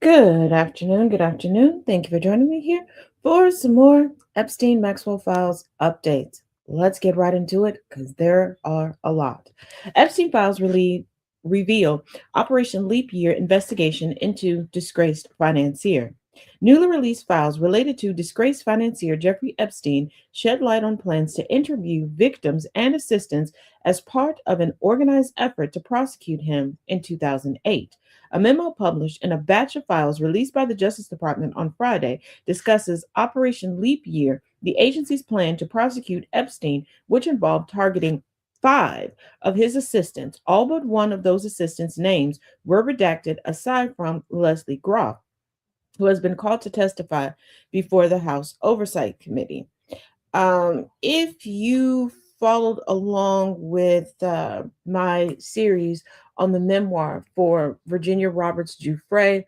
Good afternoon. Good afternoon. Thank you for joining me here for some more Epstein Maxwell Files updates. Let's get right into it because there are a lot. Epstein Files reveal Operation Leap Year investigation into disgraced financier. Newly released files related to disgraced financier Jeffrey Epstein shed light on plans to interview victims and assistants as part of an organized effort to prosecute him in 2008. A memo published in a batch of files released by the Justice Department on Friday discusses Operation Leap Year, the agency's plan to prosecute Epstein, which involved targeting 5 of his assistants. All but one of those assistants' names were redacted, aside from Leslie Groff, who has been called to testify before the House Oversight Committee. If you followed along with my series on the memoir for Virginia Roberts Giuffre,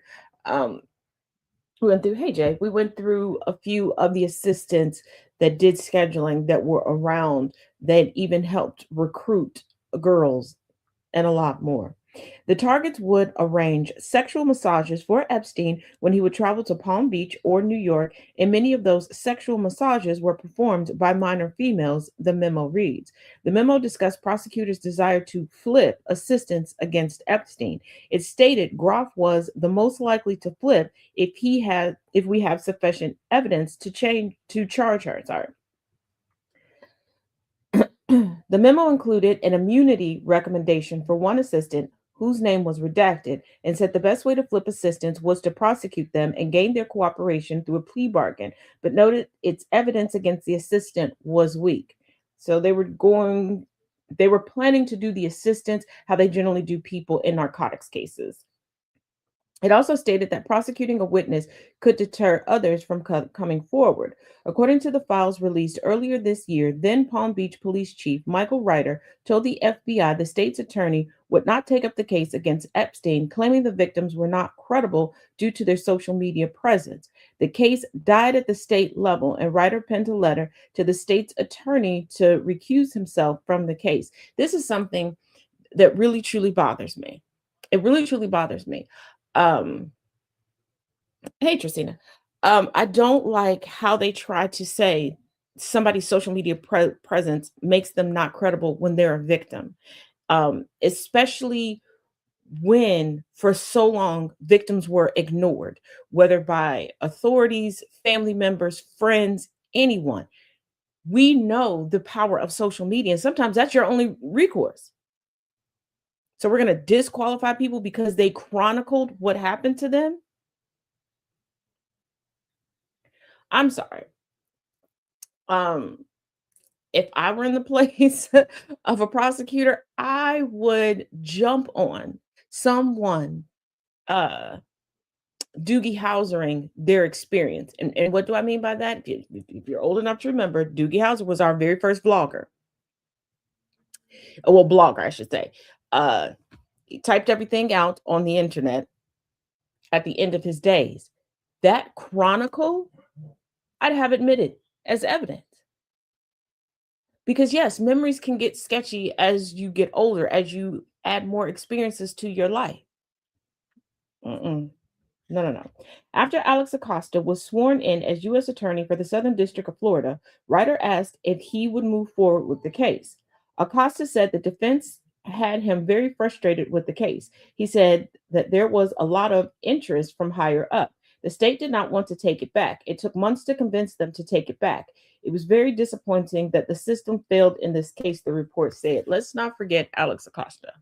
we went through, hey Jay, we went through a few of the assistants that did scheduling that were around that even helped recruit girls and a lot more. The targets would arrange sexual massages for Epstein when he would travel to Palm Beach or New York, and many of those sexual massages were performed by minor females, the memo reads. The memo discussed prosecutors' desire to flip assistants against Epstein. It stated Groff was the most likely to flip if we have sufficient evidence to charge her. Sorry. The memo included an immunity recommendation for one assistant whose name was redacted and said the best way to flip assistants was to prosecute them and gain their cooperation through a plea bargain, but noted its evidence against the assistant was weak. So they were planning to do the assistants how they generally do people in narcotics cases. It also stated that prosecuting a witness could deter others from coming forward. According to the files released earlier this year, then Palm Beach Police Chief Michael Ryder told the FBI the state's attorney would not take up the case against Epstein, claiming the victims were not credible due to their social media presence. The case died at the state level, and Ryder penned a letter to the state's attorney to recuse himself from the case. This is something that really truly bothers me. It really truly bothers me. Um, hey, Tristina. I don't like how they try to say somebody's social media presence makes them not credible when they're a victim, especially when for so long victims were ignored, whether by authorities, family members, friends, anyone. We know the power of social media, and sometimes that's your only recourse. So we're going to disqualify people because they chronicled what happened to them. I'm sorry. If I were in the place of a prosecutor, I would jump on someone Doogie Housering their experience. And what do I mean by that? If you're old enough to remember, Doogie Howser was our very first vlogger. Well, blogger, I should say. He typed everything out on the internet at the end of his days. That chronicle, I'd have admitted as evidence. Because yes, memories can get sketchy as you get older, as you add more experiences to your life. No, no, no. After Alex Acosta was sworn in as U.S. Attorney for the Southern District of Florida, Ryder asked if he would move forward with the case. Acosta said the defense had him very frustrated with the case. He said that there was a lot of interest from higher up. The state did not want to take it back. It took months to convince them to take it back. It was very disappointing that the system failed in this case, the report said. Let's not forget Alex Acosta.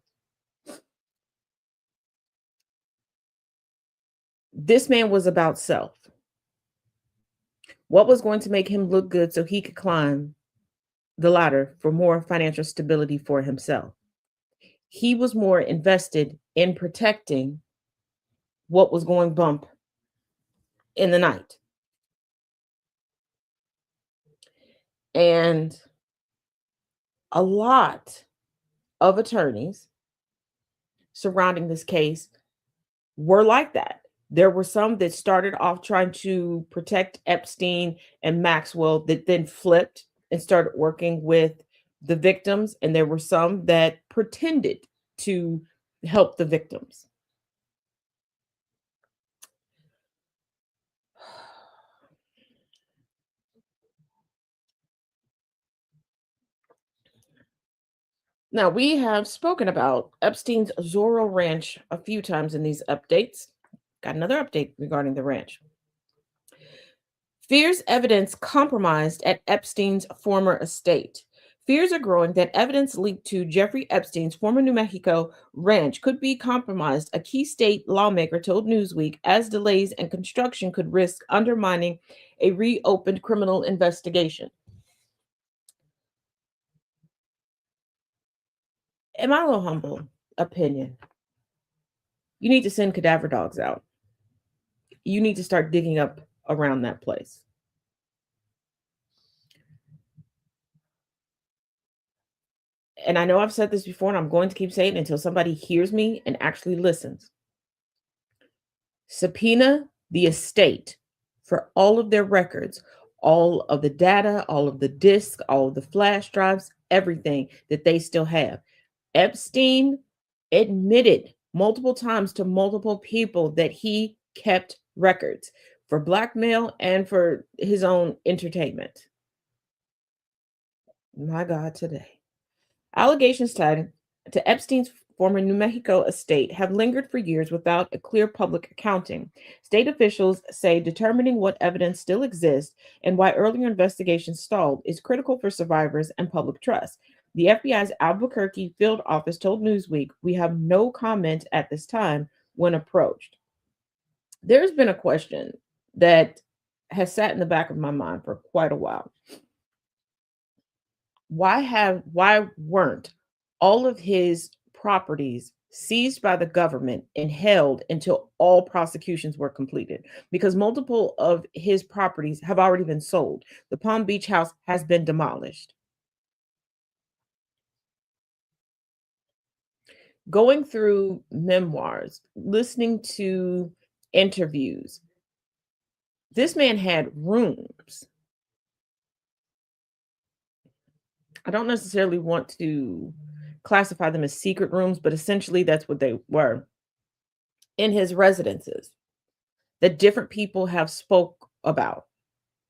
This man was about self. What was going to make him look good so he could climb the ladder for more financial stability for himself? He was more invested in protecting what was going bump in the night. And a lot of attorneys surrounding this case were like that. There were some that started off trying to protect Epstein and Maxwell that then flipped and started working with the victims. And there were some that pretended to help the victims. Now, we have spoken about Epstein's Zorro Ranch a few times in these updates. Got another update regarding the ranch. Fears evidence compromised at Epstein's former estate. Fears are growing that evidence linked to Jeffrey Epstein's former New Mexico ranch could be compromised, a key state lawmaker told Newsweek, as delays and construction could risk undermining a reopened criminal investigation. In my little humble opinion, you need to send cadaver dogs out. You need to start digging up around that place. And I know I've said this before, and I'm going to keep saying it until somebody hears me and actually listens. Subpoena the estate for all of their records, all of the data, all of the discs, all of the flash drives, everything that they still have. Epstein admitted multiple times to multiple people that he kept records for blackmail and for his own entertainment. My God, today. Allegations tied to Epstein's former New Mexico estate have lingered for years without a clear public accounting. State officials say determining what evidence still exists and why earlier investigations stalled is critical for survivors and public trust. The FBI's Albuquerque field office told Newsweek, "We have no comment at this time," when approached. There's been a question that has sat in the back of my mind for quite a while. Why weren't all of his properties seized by the government and held until all prosecutions were completed? Because multiple of his properties have already been sold. The Palm Beach house has been demolished. Going through memoirs, listening to interviews, this man had rooms. I don't necessarily want to classify them as secret rooms, but essentially that's what they were in his residences that different people have spoke about.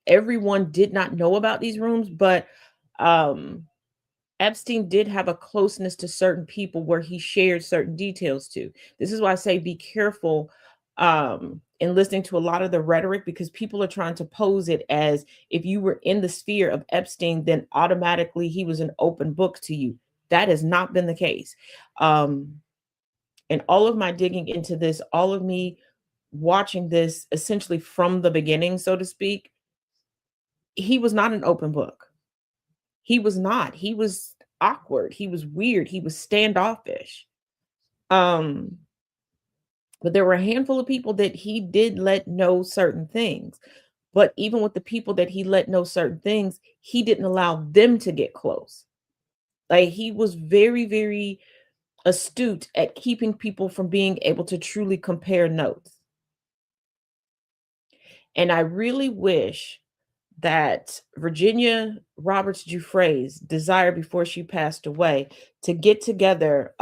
Everyone did not know about these rooms, but um, Epstein did have a closeness to certain people where he shared certain details to. This is why I say be careful in listening to a lot of the rhetoric, because people are trying to pose it as if you were in the sphere of Epstein, then automatically he was an open book to you. That has not been the case. And all of my digging into this, all of me watching this essentially from the beginning, so to speak, he was not an open book. He was not. He was awkward. He was weird. He was standoffish. Um, but there were a handful of people that he did let know certain things. But even with the people that he let know certain things, he didn't allow them to get close. Like he was very, very astute at keeping people from being able to truly compare notes. And I really wish that Virginia Roberts Giuffre's desire before she passed away to get together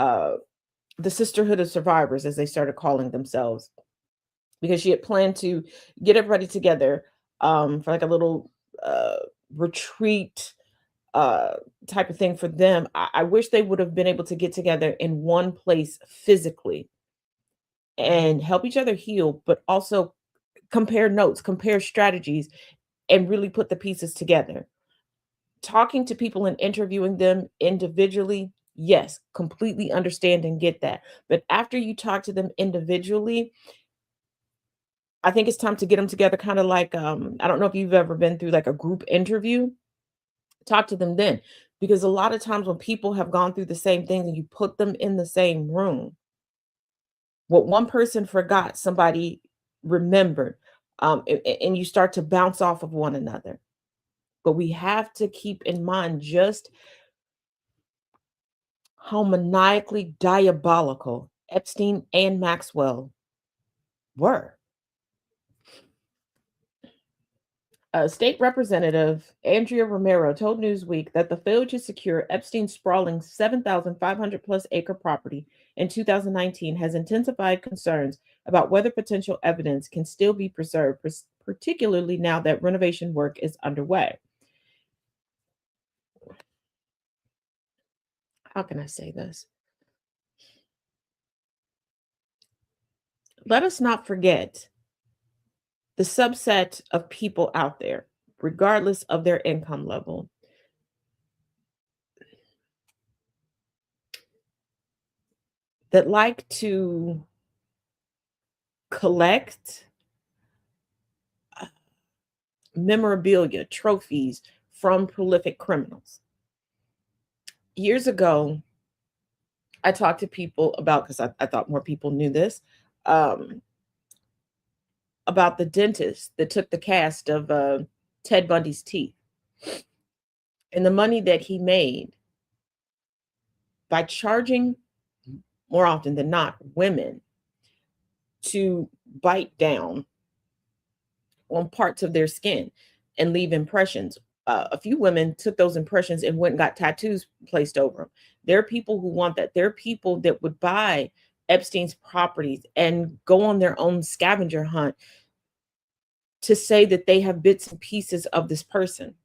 the Sisterhood of Survivors, as they started calling themselves, because she had planned to get everybody together for like a little retreat uh type of thing for them. I wish they would have been able to get together in one place physically and help each other heal, but also compare notes, compare strategies, and really put the pieces together. Talking to people and interviewing them individually, yes, completely understand and get that. But after you talk to them individually, I think it's time to get them together, kind of like, I don't know if you've ever been through like a group interview. Talk to them then, because a lot of times when people have gone through the same thing and you put them in the same room, what one person forgot, somebody remembered, and you start to bounce off of one another. But we have to keep in mind just how maniacally diabolical Epstein and Maxwell were. State Representative Andrea Romero told Newsweek that the failure to secure Epstein's sprawling 7,500 plus acre property in 2019 has intensified concerns about whether potential evidence can still be preserved, particularly now that renovation work is underway. How can I say this? Let us not forget the subset of people out there, regardless of their income level, that like to collect memorabilia, trophies from prolific criminals. Years ago, I talked to people about, because I thought more people knew this, um, about the dentist that took the cast of Ted Bundy's teeth and the money that he made by charging, more often than not, women to bite down on parts of their skin and leave impressions. A few women took those impressions and went and got tattoos placed over them. There are people who want that. There are people that would buy Epstein's properties and go on their own scavenger hunt to say that they have bits and pieces of this person.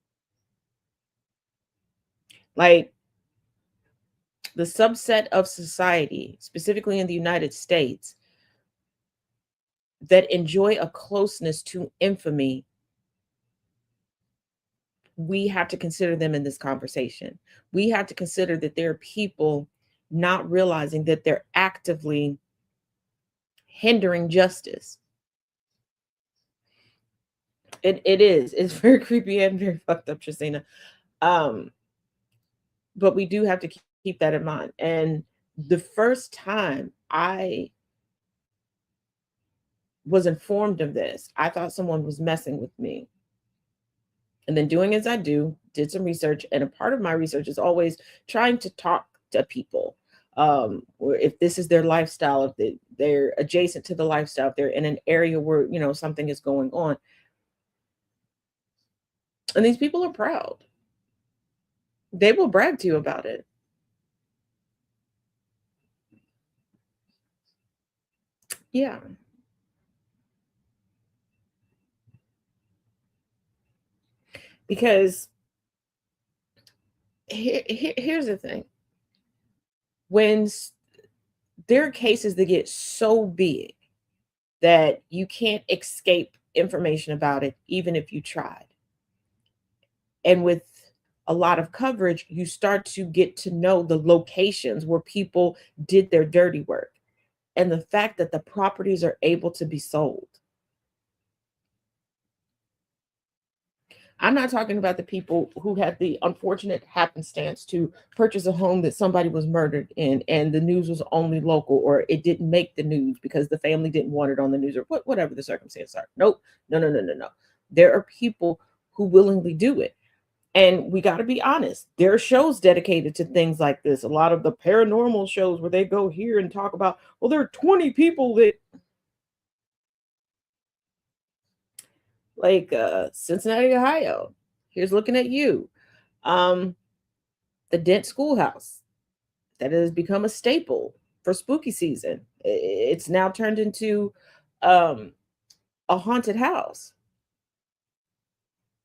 Like the subset of society, specifically in the United States, that enjoy a closeness to infamy, we have to consider them in this conversation. We have to consider that there are people not realizing that they're actively hindering justice. It is. It's very creepy and very fucked up, Tristina. Um, but we do have to keep that in mind. And the first time I was informed of this, I thought someone was messing with me. And then doing as I do, did some research. And a part of my research is always trying to talk to people. Or if this is their lifestyle, if they're adjacent to the lifestyle, if they're in an area where, something is going on. And these people are proud. They will brag to you about it. Yeah. Because here's the thing. When there are cases that get so big that you can't escape information about it, even if you tried. And with a lot of coverage, you start to get to know the locations where people did their dirty work and the fact that the properties are able to be sold. I'm not talking about the people who had the unfortunate happenstance to purchase a home that somebody was murdered in and the news was only local, or it didn't make the news because the family didn't want it on the news, or whatever the circumstances are. Nope. No, no, no, no, no. There are people who willingly do it. And we got to be honest, there are shows dedicated to things like this. A lot of the paranormal shows where they go here and talk about, well, there are 20 people that, like Cincinnati, Ohio. Here's looking at you. Um, the Dent Schoolhouse that has become a staple for spooky season. It's now turned into um, a haunted house.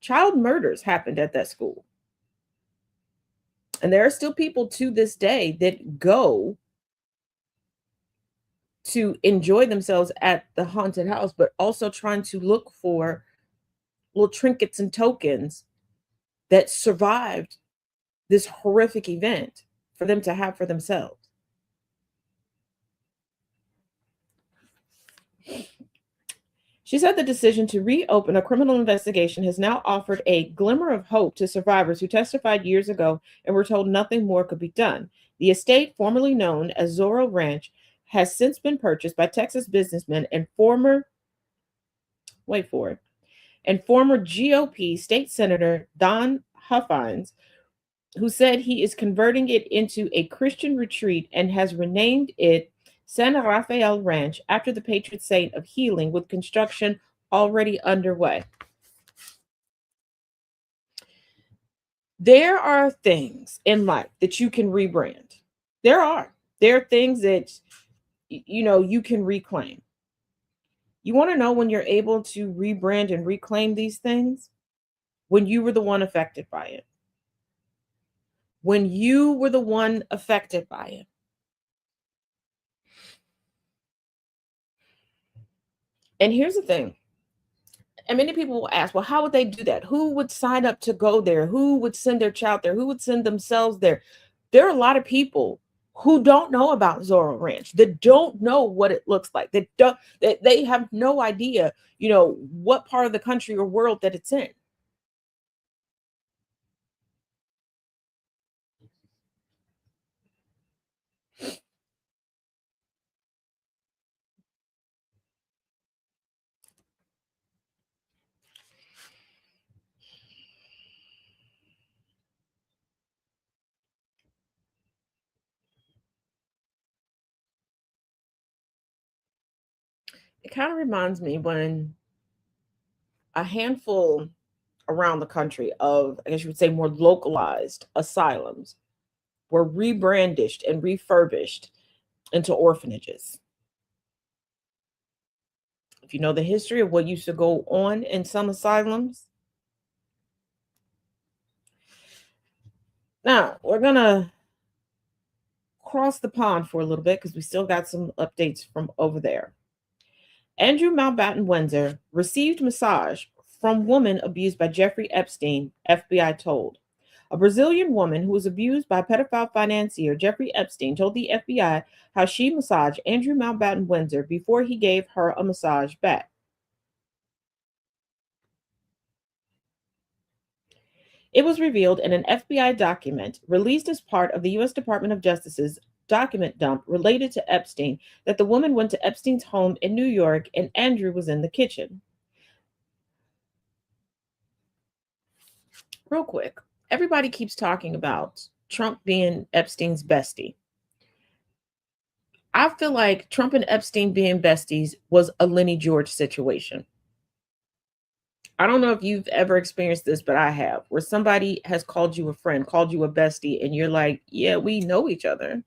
Child murders happened at that school. And there are still people to this day that go to enjoy themselves at the haunted house, but also trying to look for little trinkets and tokens that survived this horrific event for them to have for themselves. She said the decision to reopen a criminal investigation has now offered a glimmer of hope to survivors who testified years ago and were told nothing more could be done. The estate, formerly known as Zorro Ranch, has since been purchased by Texas businessman and wait for it, and former GOP state senator Don Huffines, who said he is converting it into a Christian retreat and has renamed it San Rafael Ranch after the patron saint of healing, with construction already underway. There are things in life that you can rebrand. There are. There are things that you can reclaim. You want to know when you're able to rebrand and reclaim these things? When you were the one affected by it. When you were the one affected by it. And here's the thing. And many people will ask, well, how would they do that? Who would sign up to go there? Who would send their child there? Who would send themselves there? There are a lot of people who don't know about Zorro Ranch, that don't know what it looks like, that they have no idea, what part of the country or world that it's in. It kind of reminds me when a handful around the country of, I guess you would say, more localized asylums were rebrandished and refurbished into orphanages. If you know the history of what used to go on in some asylums. Now, we're going to cross the pond for a little bit because we still got some updates from over there. Andrew Mountbatten Windsor received massage from woman abused by Jeffrey Epstein, FBI told. A Brazilian woman who was abused by pedophile financier Jeffrey Epstein told the FBI how she massaged Andrew Mountbatten Windsor before he gave her a massage back. It was revealed in an FBI document released as part of the U.S. Department of Justice's document dump related to Epstein that the woman went to Epstein's home in New York and Andrew was in the kitchen. Real quick, everybody keeps talking about Trump being Epstein's bestie. I feel like Trump and Epstein being besties was a Lenny George situation. I don't know if you've ever experienced this, but I have, where somebody has called you a friend, called you a bestie, and you're like, yeah, we know each other.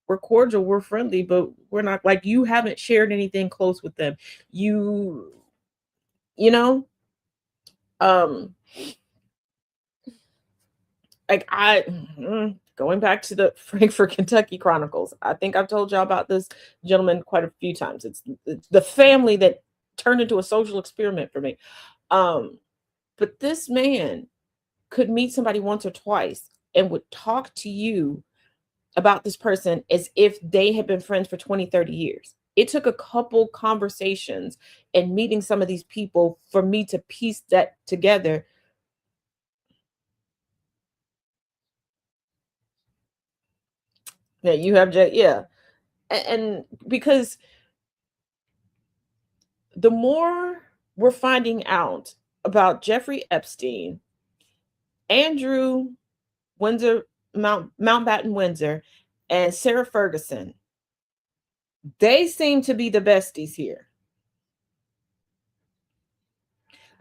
We're cordial, we're friendly, but we're not, like, you haven't shared anything close with them. You know, um, like going back to the Frankfort, Kentucky Chronicles. I think I've told y'all about this gentleman quite a few times. It's the family that turned into a social experiment for me. But this man could meet somebody once or twice and would talk to you about this person as if they had been friends for 20, 30 years. It took a couple conversations and meeting some of these people for me to piece that together. Yeah, you have, yeah. And because the more we're finding out about Jeffrey Epstein, Andrew Windsor, Mountbatten Windsor, and Sarah Ferguson, they seem to be the besties here.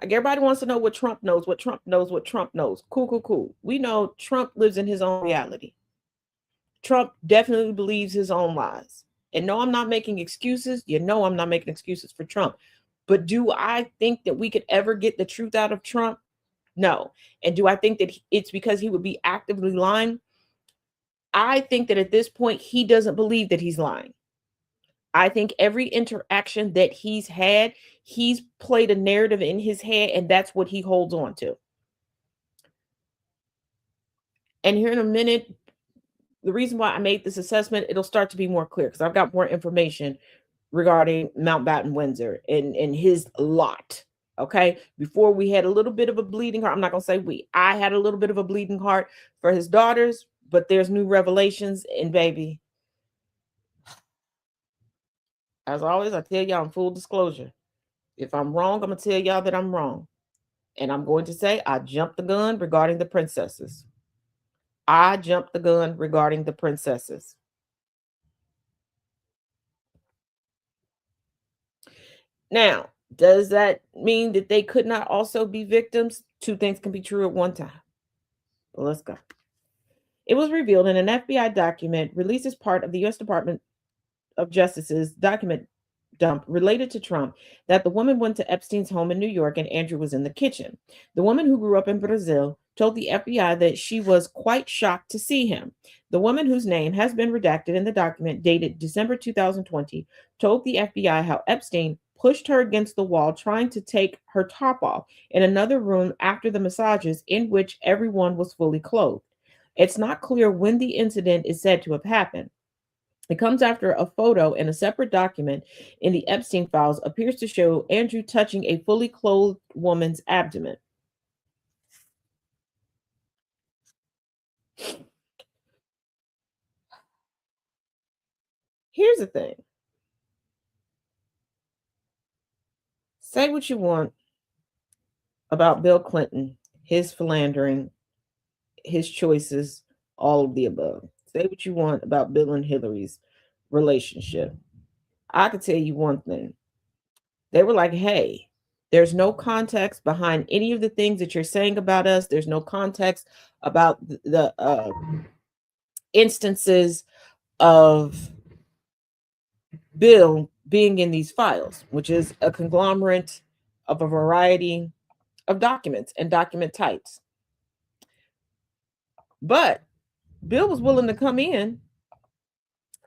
Like, everybody wants to know what Trump knows, what Trump knows, what Trump knows. Cool. We know Trump lives in his own reality. Trump definitely believes his own lies. And no, I'm not making excuses. I'm not making excuses for Trump. But do I think that we could ever get the truth out of Trump? No. And do I think that it's because he would be actively lying? I think that at this point, he doesn't believe that he's lying. I think every interaction that he's played a narrative in his head, and that's what he holds on to. And here in a minute, the reason why I made this assessment, it'll start to be more clear because I've got more information regarding Mountbatten Windsor and his lot. Okay. Before we had a little bit of a bleeding heart. I'm not gonna say we. I had a little bit of a bleeding heart for his daughters, but there's new revelations, and baby, as always, I tell y'all in full disclosure. If I'm wrong, I'm gonna tell y'all that I'm wrong. And I'm going to say I jumped the gun regarding the princesses. I jumped the gun regarding the princesses. Now, does that mean that they could not also be victims? Two things can be true at one time. Well, let's go. It was revealed in an FBI document released as part of the U.S. Department of Justice's document dump related to Trump that the woman went to Epstein's home in New York and Andrew was in the kitchen. The woman, who grew up in Brazil, told the FBI that she was quite shocked to see him. The woman, whose name has been redacted in the document dated December 2020, told the FBI how Epstein pushed her against the wall trying to take her top off in another room after the massages, in which everyone was fully clothed. It's not clear when the incident is said to have happened. It comes after a photo in a separate document in the Epstein files appears to show Andrew touching a fully clothed woman's abdomen. Here's the thing. Say what you want about Bill Clinton, his philandering, his choices, all of the above. Say what you want about Bill and Hillary's relationship. I could tell you one thing. They were like, hey, there's no context behind any of the things that you're saying about us. There's no context about the instances of Bill being in these files, which is a conglomerate of a variety of documents and document types. But Bill was willing to come in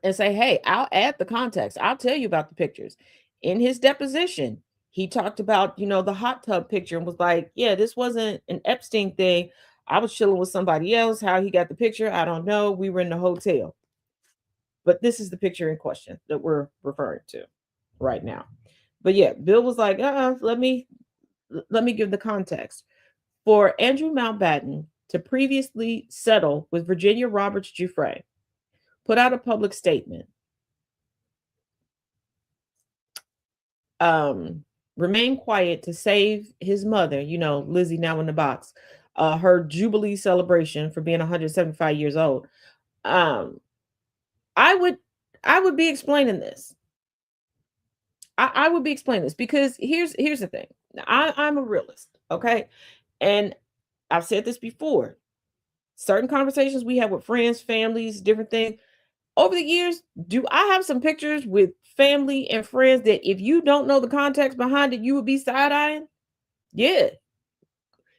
and say, hey, I'll add the context. I'll tell you about the pictures. In his deposition, he talked about, the hot tub picture and was like, yeah, this wasn't an Epstein thing. I was chilling with somebody else. How he got the picture, I don't know. We were in the hotel. But this is the picture in question that we're referring to right now. But yeah, Bill was like, let me give the context. For Andrew Mountbatten to previously settle with Virginia Roberts Giuffre, put out a public statement, remain quiet to save his mother, Lizzie now in the box, her Jubilee celebration for being 175 years old. I would be explaining this. I would be explaining this because here's the thing. I'm a realist, okay? And I've said this before. Certain conversations we have with friends, families, different things. Over the years, do I have some pictures with family and friends that if you don't know the context behind it, you would be side-eyeing? Yeah.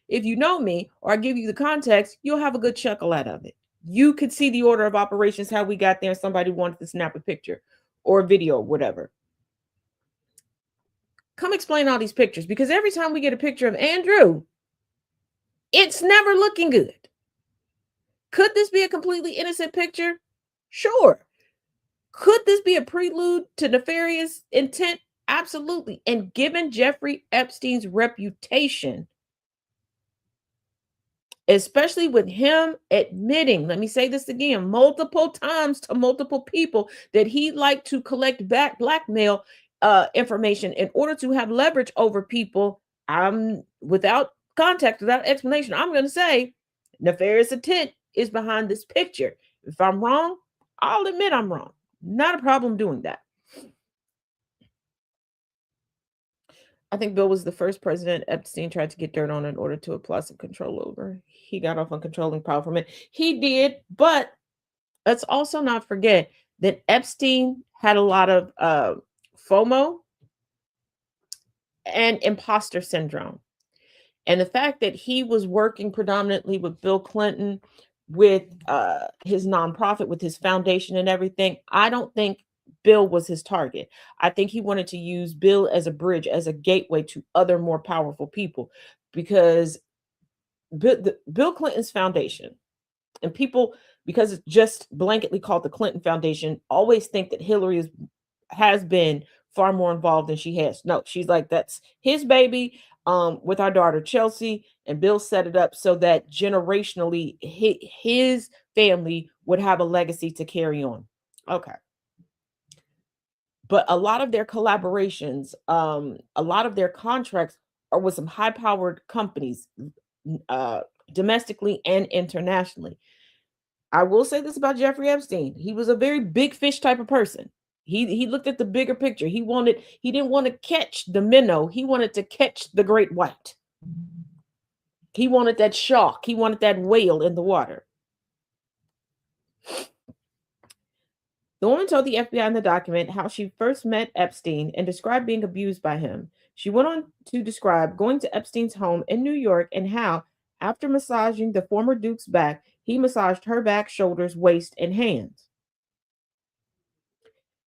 If you know me or I give you the context, you'll have a good chuckle out of it. You could see the order of operations, how we got there, and somebody wanted to snap a picture or a video or whatever. Come explain all these pictures, because every time we get a picture of Andrew, it's never looking good. Could this be a completely innocent picture? Sure. Could this be a prelude to nefarious intent? Absolutely. And given Jeffrey Epstein's reputation, especially with him admitting, let me say this again, multiple times to multiple people, that he liked to collect blackmail information in order to have leverage over people. I'm without context, without explanation, I'm going to say nefarious intent is behind this picture. If I'm wrong, I'll admit I'm wrong. Not a problem doing that. I think Bill was the first president Epstein tried to get dirt on in order to apply some control over. He got off on controlling power from it. He did, but let's also not forget that Epstein had a lot of FOMO and imposter syndrome. And the fact that he was working predominantly with Bill Clinton, with his nonprofit, with his foundation and everything. I don't think Bill was his target. I think he wanted to use Bill as a bridge, as a gateway to other more powerful people, because Bill Clinton's foundation, and people, because it's just blanketly called the Clinton Foundation, always think that Hillary has been far more involved than she has. No, she's like, that's his baby, with our daughter Chelsea, and Bill set it up so that generationally his family would have a legacy to carry on. Okay. But a lot of their collaborations, a lot of their contracts are with some high powered companies, uh, domestically and internationally. I will say this about Jeffrey Epstein. He was a very big fish type of person. He looked at the bigger picture. He didn't want to catch the minnow. He wanted to catch the great white. He wanted that shark. He wanted that whale in the water. The woman told the FBI in the document how she first met Epstein and described being abused by him. She went on to describe going to Epstein's home in New York and how, after massaging the former Duke's back, he massaged her back, shoulders, waist, and hands.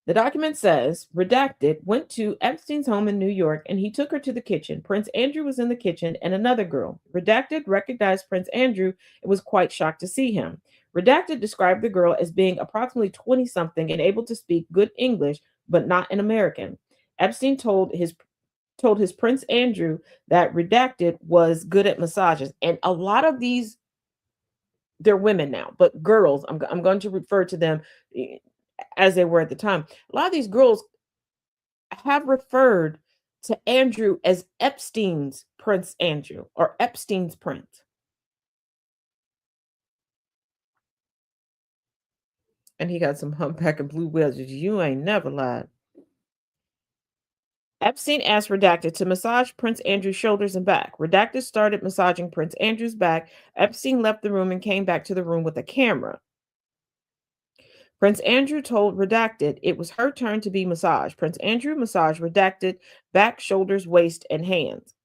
The document says, redacted, went to Epstein's home in New York and he took her to the kitchen. Prince Andrew was in the kitchen and another girl. Redacted recognized Prince Andrew and was quite shocked to see him. Redacted described the girl as being approximately 20 something and able to speak good English, but not an American. Epstein told his Prince Andrew that Redacted was good at massages. And a lot of these, they're women now, but girls, I'm going to refer to them as they were at the time. A lot of these girls have referred to Andrew as Epstein's Prince Andrew or Epstein's Prince. And he got some humpback and blue whales. You ain't never lied. Epstein asked Redacted to massage Prince Andrew's shoulders and back. Redacted started massaging Prince Andrew's back. Epstein left the room and came back to the room with a camera. Prince Andrew told Redacted it was her turn to be massaged. Prince Andrew massaged Redacted back, shoulders, waist, and hands.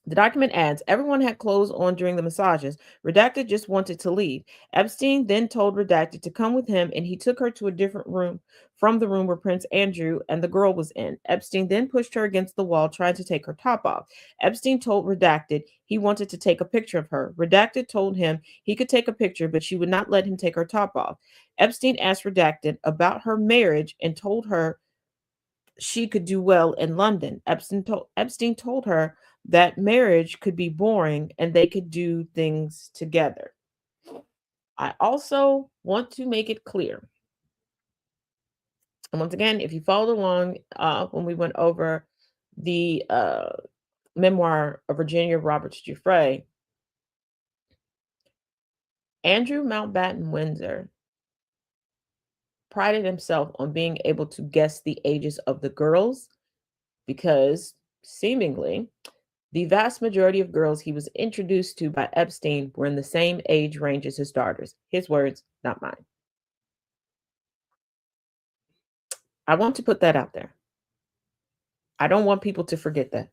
The document adds everyone had clothes on during the massages. Redacted just wanted to leave. Epstein then told Redacted to come with him, and he took her to a different room from the room where Prince Andrew and the girl was in. Epstein then pushed her against the wall, trying to take her top off. Epstein told Redacted he wanted to take a picture of her. Redacted told him he could take a picture, but she would not let him take her top off. Epstein asked Redacted about her marriage and told her she could do well in London. Epstein told her that marriage could be boring and they could do things together. I also want to make it clear. And once again, if you followed along when we went over the memoir of Virginia Roberts Giuffre, Andrew Mountbatten Windsor prided himself on being able to guess the ages of the girls because seemingly the vast majority of girls he was introduced to by Epstein were in the same age range as his daughters. His words, not mine. I want to put that out there. I don't want people to forget that.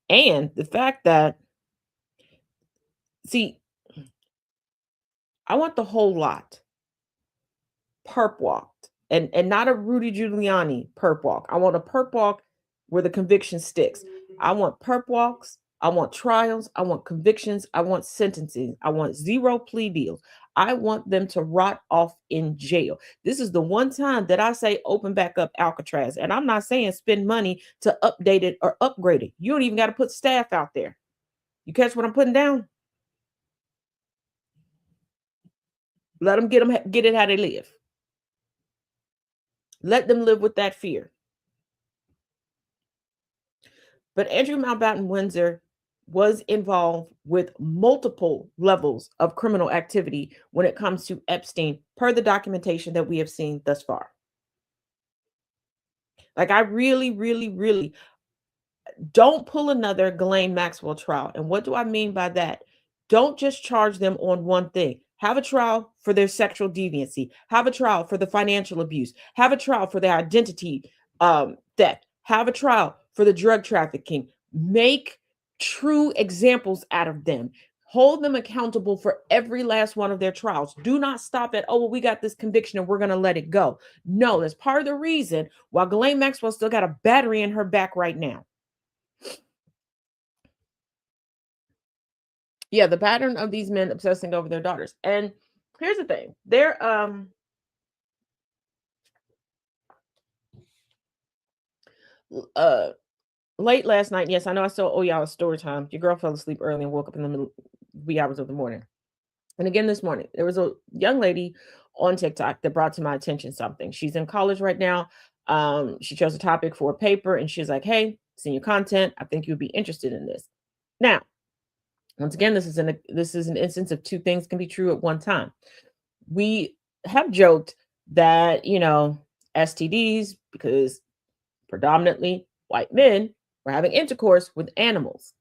And the fact that, see, I want the whole lot perp walked and not a Rudy Giuliani perp walk. I want a perp walk where the conviction sticks. I want perp walks. I want trials. I want convictions. I want sentencing. I want zero plea deals. I want them to rot off in jail. This is the one time that I say open back up Alcatraz. And I'm not saying spend money to update it or upgrade it. You don't even got to put staff out there. You catch what I'm putting down? Let them get it how they live. Let them live with that fear. But Andrew Mountbatten Windsor was involved with multiple levels of criminal activity when it comes to Epstein, per the documentation that we have seen thus far. Like, I really, really, really don't pull another Ghislaine Maxwell trial. And what do I mean by that? Don't just charge them on one thing. Have a trial for their sexual deviancy. Have a trial for the financial abuse. Have a trial for their identity theft. Have a trial for the drug trafficking. Make true examples out of them. Hold them accountable for every last one of their trials. Do not stop at, oh, well, we got this conviction and we're going to let it go. No, that's part of the reason why Ghislaine Maxwell still got a battery in her back right now. Yeah, the pattern of these men obsessing over their daughters. And here's the thing. They're uh late last night. Yes, I know I still owe y'all a story time. Your girl fell asleep early and woke up in the middle wee hours of the morning. And again this morning, there was a young lady on TikTok that brought to my attention something. She's in college right now. She chose a topic for a paper and she's like, hey, seen your content. I think you'd be interested in this. Now, once again, this is an instance of two things can be true at one time. We have joked that, STDs, because predominantly white men were having intercourse with animals.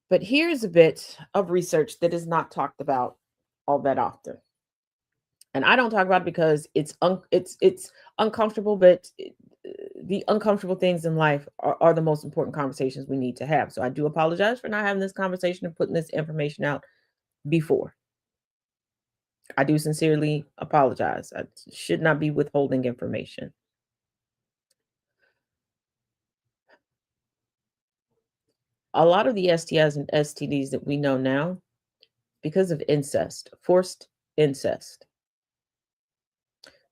But here's a bit of research that is not talked about all that often. And I don't talk about it because it's uncomfortable, but the uncomfortable things in life are the most important conversations we need to have. So I do apologize for not having this conversation and putting this information out before. I do sincerely apologize. I should not be withholding information. A lot of the STIs and STDs that we know now, because of incest, forced incest,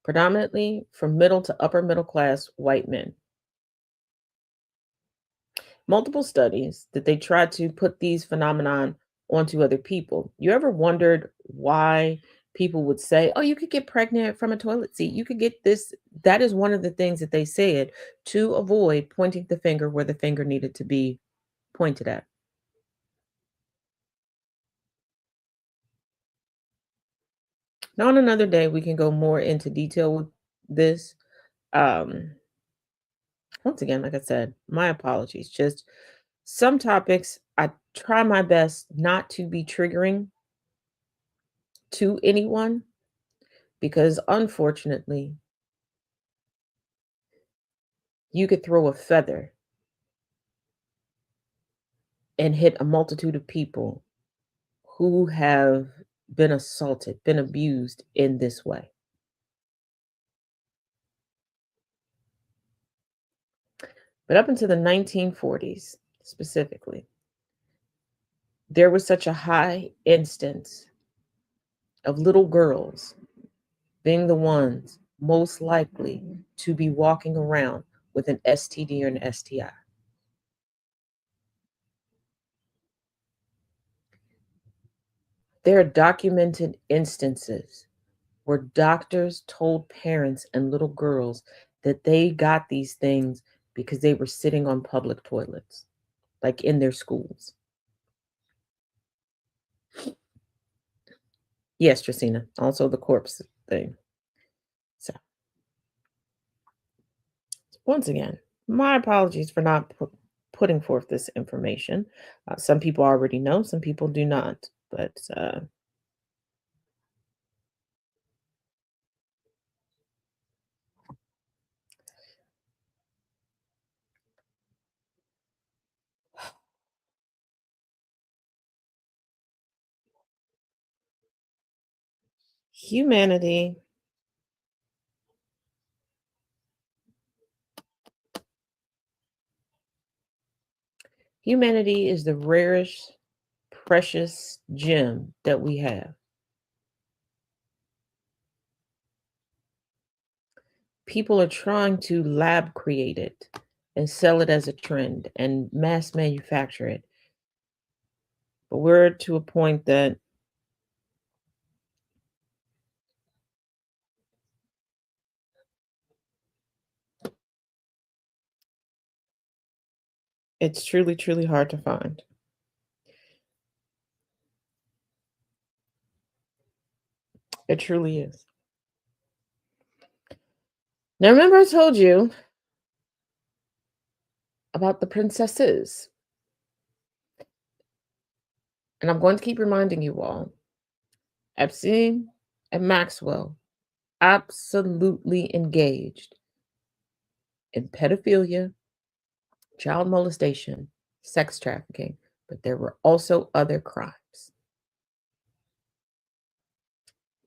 predominantly from middle to upper middle class white men. Multiple studies that they tried to put these phenomenon onto other people. You ever wondered why people would say, oh, you could get pregnant from a toilet seat, you could get this? That is one of the things that they said to avoid pointing the finger where the finger needed to be pointed at. Now, on another day, we can go more into detail with this. Um, Once again, like I said, my apologies. Just some topics, I try my best not to be triggering to anyone because unfortunately, you could throw a feather and hit a multitude of people who have been assaulted, been abused in this way. But up until the 1940s, specifically, there was such a high instance of little girls being the ones most likely to be walking around with an STD or an STI. There are documented instances where doctors told parents and little girls that they got these things because they were sitting on public toilets, like in their schools. Yes, Tracina, also the corpse thing. So, once again, my apologies for not putting forth this information. Some people already know, some people do not. But humanity, humanity is the rarest, precious gem that we have. People are trying to lab create it and sell it as a trend and mass manufacture it. But we're to a point that it's truly, truly hard to find. It truly is. Now, remember, I told you about the princesses, and I'm going to keep reminding you all Epstein and Maxwell absolutely engaged in pedophilia, child molestation, sex trafficking, but there were also other crimes.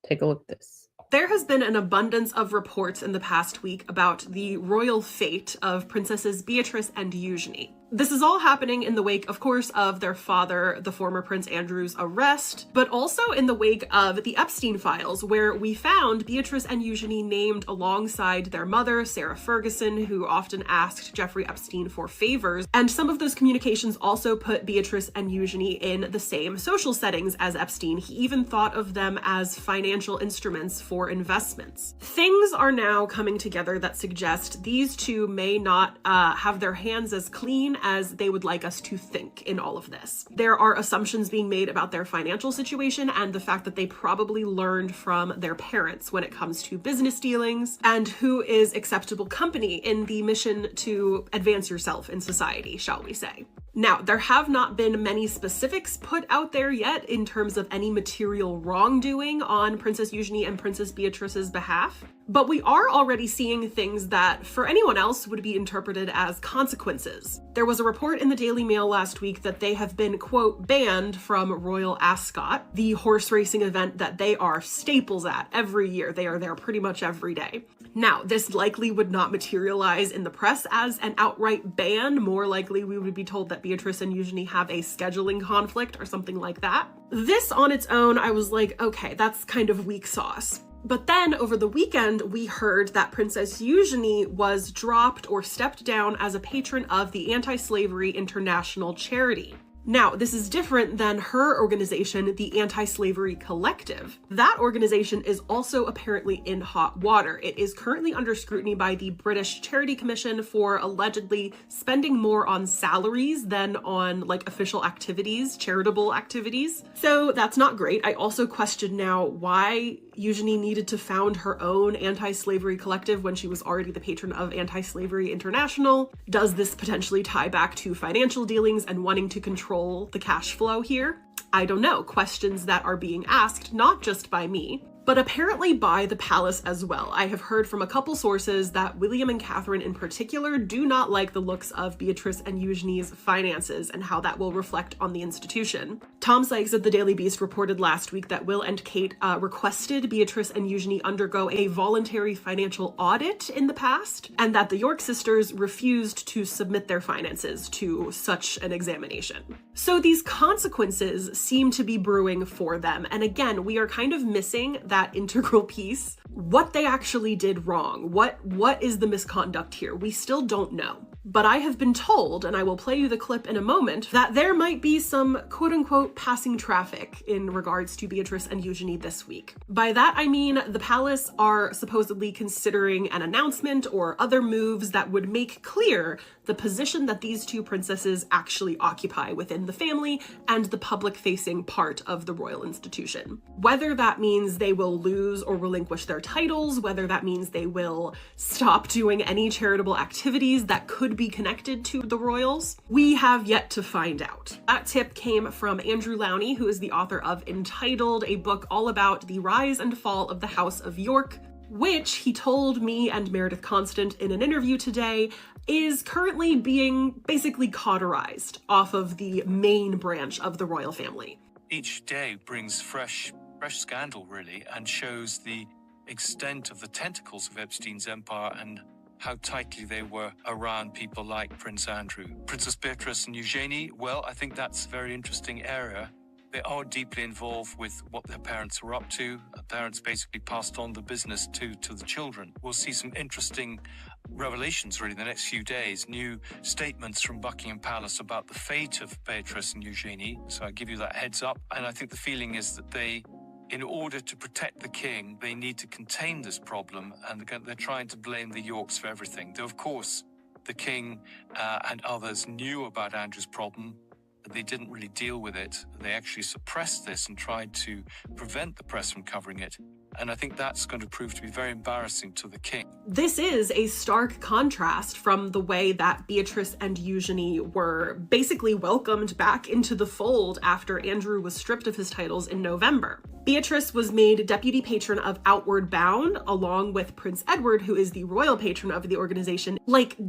Take a look at this. There has been an abundance of reports in the past week about the royal fate of Princesses Beatrice and Eugenie. This is all happening in the wake, of course, of their father, the former Prince Andrew's arrest, but also in the wake of the Epstein files, where we found Beatrice and Eugenie named alongside their mother, Sarah Ferguson, who often asked Jeffrey Epstein for favors. And some of those communications also put Beatrice and Eugenie in the same social settings as Epstein. He even thought of them as financial instruments for investments. Things are now coming together that suggest these two may not have their hands as clean as they would like us to think in all of this. There are assumptions being made about their financial situation and the fact that they probably learned from their parents when it comes to business dealings and who is acceptable company in the mission to advance yourself in society, shall we say. Now, there have not been many specifics put out there yet in terms of any material wrongdoing on Princess Eugenie and Princess Beatrice's behalf, but we are already seeing things that for anyone else would be interpreted as consequences. There was a report in the Daily Mail last week that they have been, quote, banned from Royal Ascot, the horse racing event that they are staples at every year. They are there pretty much every day. Now, this likely would not materialize in the press as an outright ban. More likely, we would be told that Beatrice and Eugenie have a scheduling conflict or something like that. This on its own, I was like, okay, that's kind of weak sauce. But then over the weekend, we heard that Princess Eugenie was dropped or stepped down as a patron of the Anti-Slavery International charity. Now, this is different than her organization, the Anti-Slavery Collective. That organization is also apparently in hot water. It is currently under scrutiny by the British Charity Commission for allegedly spending more on salaries than on official activities, charitable activities. So that's not great. I also question now why Eugenie needed to found her own anti-slavery collective when she was already the patron of Anti-Slavery International. Does this potentially tie back to financial dealings and wanting to control the cash flow here? I don't know. Questions that are being asked, not just by me, but apparently by the palace as well. I have heard from a couple sources that William and Catherine in particular do not like the looks of Beatrice and Eugenie's finances and how that will reflect on the institution. Tom Sykes of the Daily Beast reported last week that Will and Kate requested Beatrice and Eugenie undergo a voluntary financial audit in the past, and that the York sisters refused to submit their finances to such an examination. So these consequences seem to be brewing for them. And again, we are kind of missing that integral piece, what they actually did wrong. What is the misconduct here? We still don't know. But I have been told, and I will play you the clip in a moment, that there might be some quote-unquote passing traffic in regards to Beatrice and Eugenie this week. By that I mean the palace are supposedly considering an announcement or other moves that would make clear the position that these two princesses actually occupy within the family and the public-facing part of the royal institution. Whether that means they will lose or relinquish their titles, whether that means they will stop doing any charitable activities that could be connected to the royals, we have yet to find out. That tip came from Andrew Lowney, who is the author of Entitled, a book all about the rise and fall of the House of York, which he told me and Meredith Constant in an interview today is currently being basically cauterized off of the main branch of the royal family. Each day brings fresh scandal, really, and shows the extent of the tentacles of Epstein's empire and how tightly they were around people like Prince Andrew. Princess Beatrice and Eugenie, well, I think that's a very interesting area. They are deeply involved with what their parents were up to. The parents basically passed on the business to the children. We'll see some interesting revelations really in the next few days. New statements from Buckingham Palace about the fate of Beatrice and Eugenie. So I give you that heads up. And I think the feeling is that they, in order to protect the king, they need to contain this problem, and they're trying to blame the Yorks for everything. Though, of course, the king and others knew about Andrew's problem. They didn't really deal with it. They actually suppressed this and tried to prevent the press from covering it. And I think that's going to prove to be very embarrassing to the king. This is a stark contrast from the way that Beatrice and Eugenie were basically welcomed back into the fold after Andrew was stripped of his titles in November. Beatrice was made deputy patron of Outward Bound, along with Prince Edward, who is the royal patron of the organization,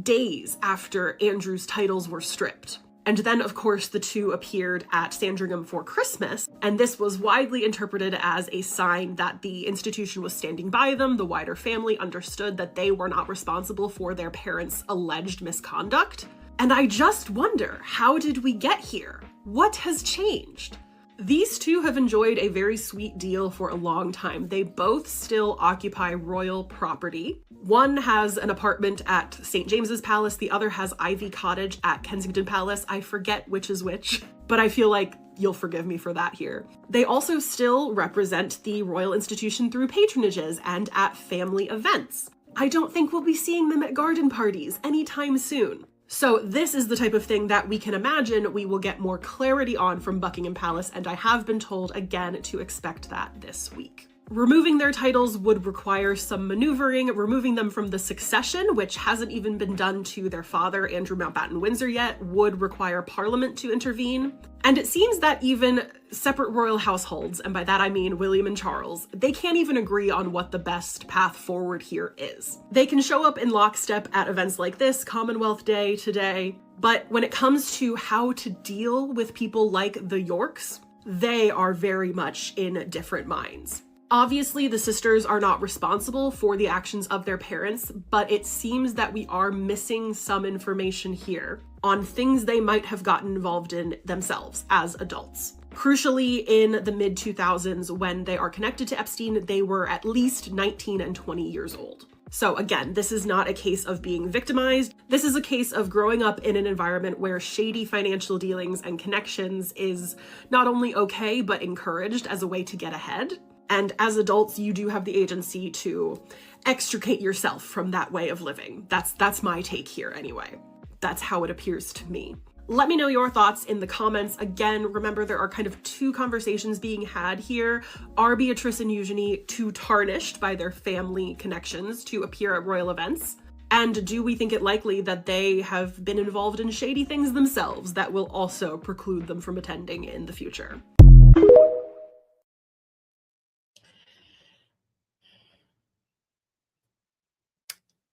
days after Andrew's titles were stripped. And then, of course, the two appeared at Sandringham for Christmas, and this was widely interpreted as a sign that the institution was standing by them. The wider family understood that they were not responsible for their parents' alleged misconduct. And I just wonder, how did we get here? What has changed? These two have enjoyed a very sweet deal for a long time. They both still occupy royal property. One has an apartment at St. James's Palace, the other has Ivy Cottage at Kensington Palace. I forget which is which, but I feel like you'll forgive me for that here. They also still represent the royal institution through patronages and at family events. I don't think we'll be seeing them at garden parties anytime soon. So this is the type of thing that we can imagine we will get more clarity on from Buckingham Palace, and I have been told again to expect that this week. Removing their titles would require some maneuvering. Removing them from the succession, which hasn't even been done to their father, Andrew Mountbatten Windsor yet, would require Parliament to intervene. And it seems that even separate royal households, and by that I mean William and Charles, they can't even agree on what the best path forward here is. They can show up in lockstep at events like this, Commonwealth Day today, but when it comes to how to deal with people like the Yorks, they are very much in different minds. Obviously, the sisters are not responsible for the actions of their parents, but it seems that we are missing some information here on things they might have gotten involved in themselves as adults. Crucially, in the mid-2000s, when they are connected to Epstein, they were at least 19 and 20 years old. So again, this is not a case of being victimized. This is a case of growing up in an environment where shady financial dealings and connections is not only okay, but encouraged as a way to get ahead. And as adults, you do have the agency to extricate yourself from that way of living. That's my take here anyway. That's how it appears to me. Let me know your thoughts in the comments. Again, remember there are kind of two conversations being had here. Are Beatrice and Eugenie too tarnished by their family connections to appear at royal events? And do we think it likely that they have been involved in shady things themselves that will also preclude them from attending in the future?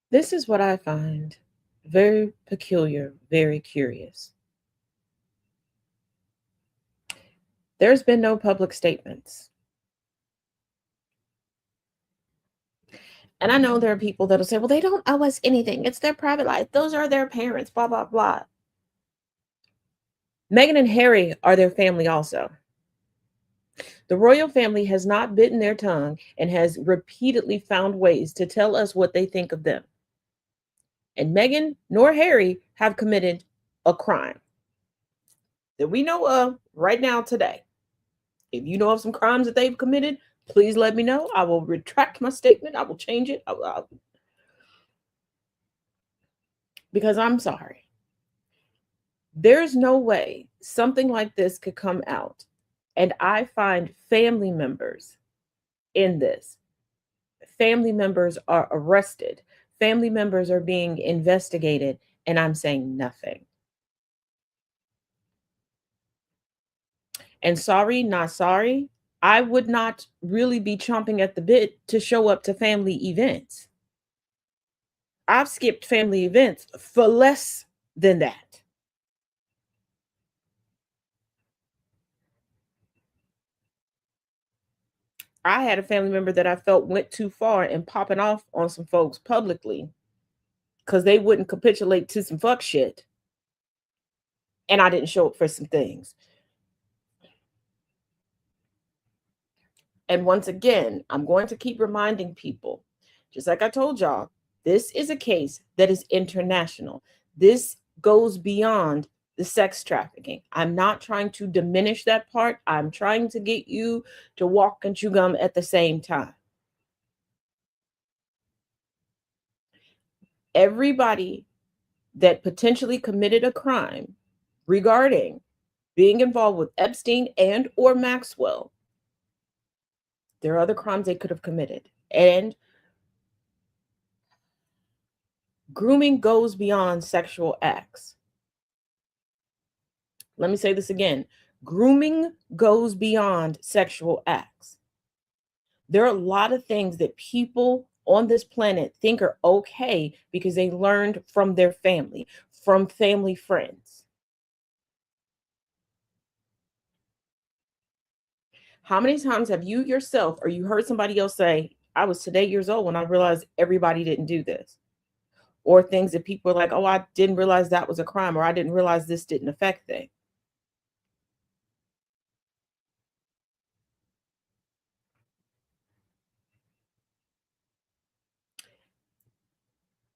This is what I find very peculiar, very curious. There's been no public statements. And I know there are people that'll say, well, they don't owe us anything. It's their private life. Those are their parents, blah, blah, blah. Meghan and Harry are their family also. The royal family has not bitten their tongue and has repeatedly found ways to tell us what they think of them. And Meghan nor Harry have committed a crime that we know of right now today. If you know of some crimes that they've committed, please let me know. I will retract my statement. I will change it. Because I'm sorry. There's no way something like this could come out. And I find family members in this. Family members are arrested. Family members are being investigated, and I'm saying nothing. And sorry, not sorry, I would not really be chomping at the bit to show up to family events. I've skipped family events for less than that. I had a family member that I felt went too far in popping off on some folks publicly because they wouldn't capitulate to some fuck shit. And I didn't show up for some things. And once again, I'm going to keep reminding people, just like I told y'all, this is a case that is international. This goes beyond the sex trafficking. I'm not trying to diminish that part. I'm trying to get you to walk and chew gum at the same time. Everybody that potentially committed a crime regarding being involved with Epstein and or Maxwell, there are other crimes they could have committed. And grooming goes beyond sexual acts. Let me say this again. Grooming goes beyond sexual acts. There are a lot of things that people on this planet think are okay because they learned from their family, from family friends. How many times have you yourself or you heard somebody else say, I was today years old when I realized everybody didn't do this? Or things that people are like, oh, I didn't realize that was a crime, or I didn't realize this didn't affect things.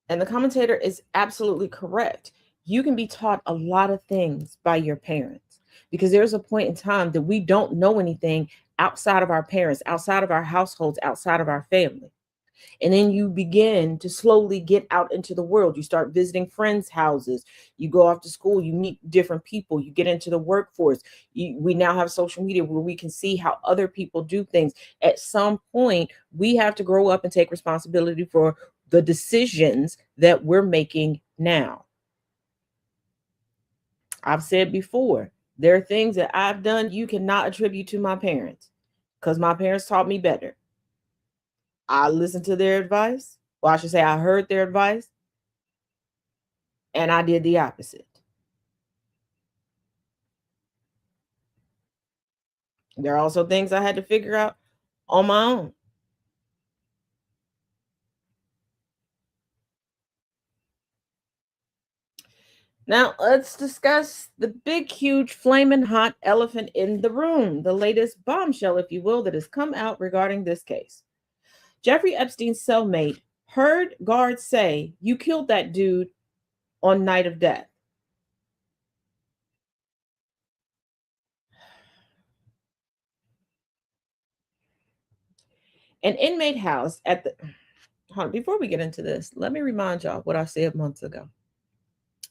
And the commentator is absolutely correct. You can be taught a lot of things by your parents because there's a point in time that we don't know anything outside of our parents, outside of our households, outside of our family. And then you begin to slowly get out into the world. You start visiting friends' houses. You go off to school. You meet different people. You get into the workforce. We now have social media where we can see how other people do things. At some point, we have to grow up and take responsibility for the decisions that we're making now. I've said before, there are things that I've done you cannot attribute to my parents because my parents taught me better. I listened to their advice. Well, I should say I heard their advice and I did the opposite. There are also things I had to figure out on my own. Now, let's discuss the big, huge, flaming hot elephant in the room, the latest bombshell, if you will, that has come out regarding this case. Jeffrey Epstein's cellmate heard guards say, "You killed that dude on night of death." An inmate house at the hold on, before we get into this, let me remind y'all what I said months ago.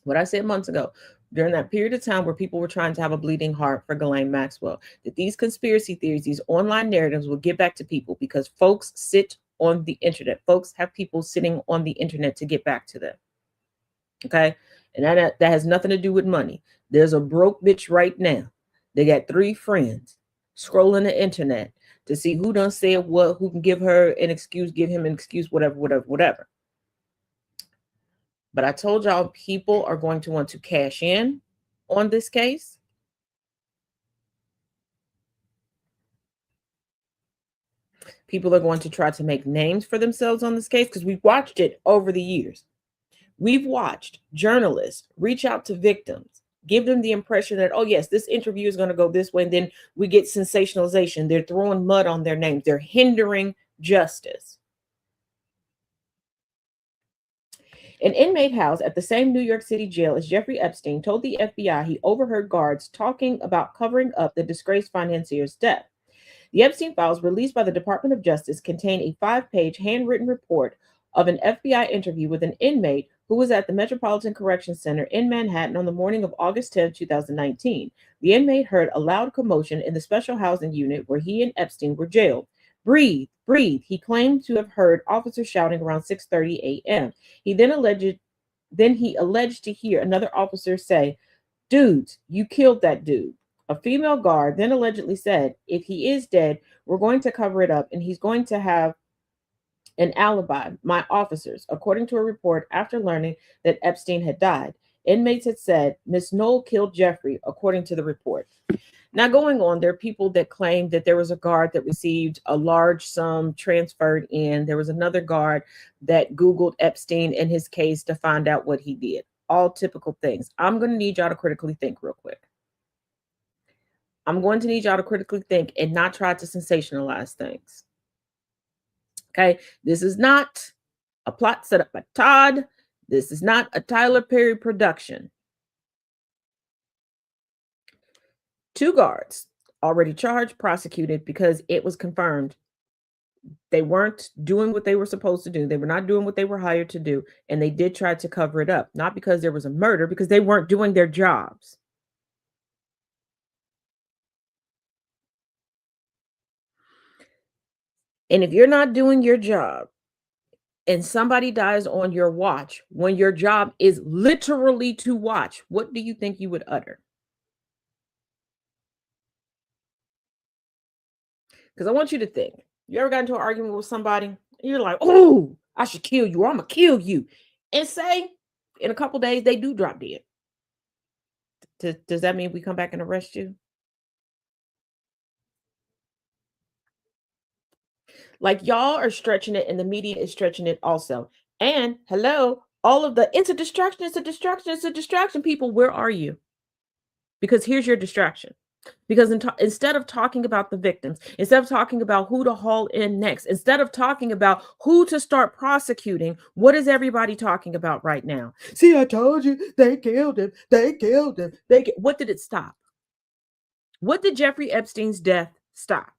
What I said months ago, during that period of time where people were trying to have a bleeding heart for Ghislaine Maxwell, that these conspiracy theories, these online narratives will get back to people because folks sit on the internet. Folks have people sitting on the internet to get back to them. Okay. And that has nothing to do with money. There's a broke bitch right now. They got 3 friends scrolling the internet to see who done said what, who can give her an excuse, give him an excuse, whatever. But I told y'all people are going to want to cash in on this case. People are going to try to make names for themselves on this case because we've watched it over the years. We've watched journalists reach out to victims, give them the impression that, oh, yes, this interview is going to go this way. And then we get sensationalization. They're throwing mud on their names. They're hindering justice. An inmate housed at the same New York City jail as Jeffrey Epstein told the FBI he overheard guards talking about covering up the disgraced financier's death. The Epstein files released by the Department of Justice contain a 5-page handwritten report of an FBI interview with an inmate who was at the Metropolitan Correction Center in Manhattan on the morning of August 10, 2019. The inmate heard a loud commotion in the special housing unit where he and Epstein were jailed. Breathe, breathe, he claimed to have heard officers shouting around 6:30 a.m. He alleged to hear another officer say, "Dudes, you killed that dude." A female guard then allegedly said, "If he is dead, we're going to cover it up and he's going to have an alibi, my officers," according to a report after learning that Epstein had died. Inmates had said Miss Knoll killed Jeffrey, according to the report. Now, going on, there are people that claim that there was a guard that received a large sum transferred in. There was another guard that Googled Epstein and his case to find out what he did. All typical things. I'm going to need y'all to critically think real quick. I'm going to need y'all to critically think and not try to sensationalize things. Okay, this is not a plot set up by Todd. This is not a Tyler Perry production. 2 guards already charged, prosecuted because it was confirmed they weren't doing what they were supposed to do. They were not doing what they were hired to do. And they did try to cover it up, not because there was a murder, because they weren't doing their jobs. And if you're not doing your job and somebody dies on your watch when your job is literally to watch, what do you think you would utter? Because I want you to think. You ever got into an argument with somebody? And you're like, "Oh, I should kill you, or I'm going to kill you." And say in a couple days, they do drop dead. Does that mean we come back and arrest you? Like y'all are stretching it and the media is stretching it also. And hello, all of the it's a distraction, it's a distraction, it's a distraction. People, where are you? Because here's your distraction. Because instead of talking about the victims, instead of talking about who to haul in next, instead of talking about who to start prosecuting, what is everybody talking about right now? See, I told you, they killed him. They killed him. What did it stop? What did Jeffrey Epstein's death stop?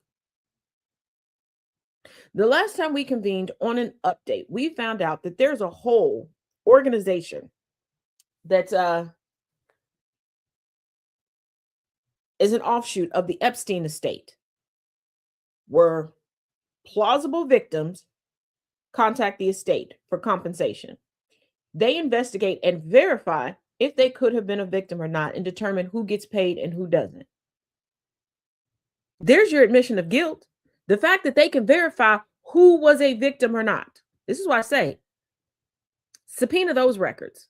The last time we convened on an update, we found out that there's a whole organization that is an offshoot of the Epstein estate, where plausible victims contact the estate for compensation. They investigate and verify if they could have been a victim or not and determine who gets paid and who doesn't. There's your admission of guilt. The fact that they can verify who was a victim or not. This is why I say subpoena those records.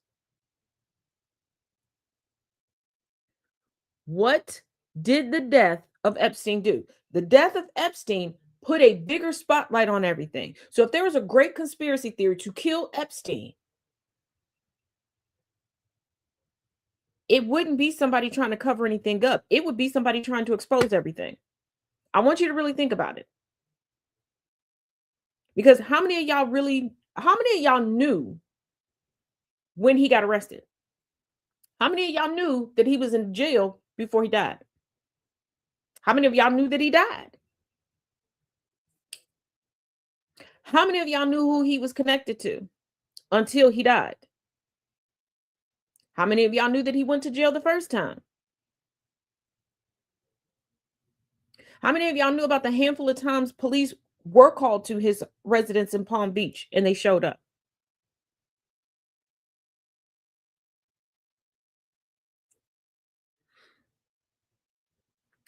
What did the death of Epstein do? The death of Epstein put a bigger spotlight on everything. So if there was a great conspiracy theory to kill Epstein, it wouldn't be somebody trying to cover anything up. It would be somebody trying to expose everything. I want you to really think about it. Because how many of y'all knew when he got arrested? How many of y'all knew that he was in jail before he died? How many of y'all knew that he died? How many of y'all knew who he was connected to until he died? How many of y'all knew that he went to jail the first time? How many of y'all knew about the handful of times police were called to his residence in Palm Beach and they showed up?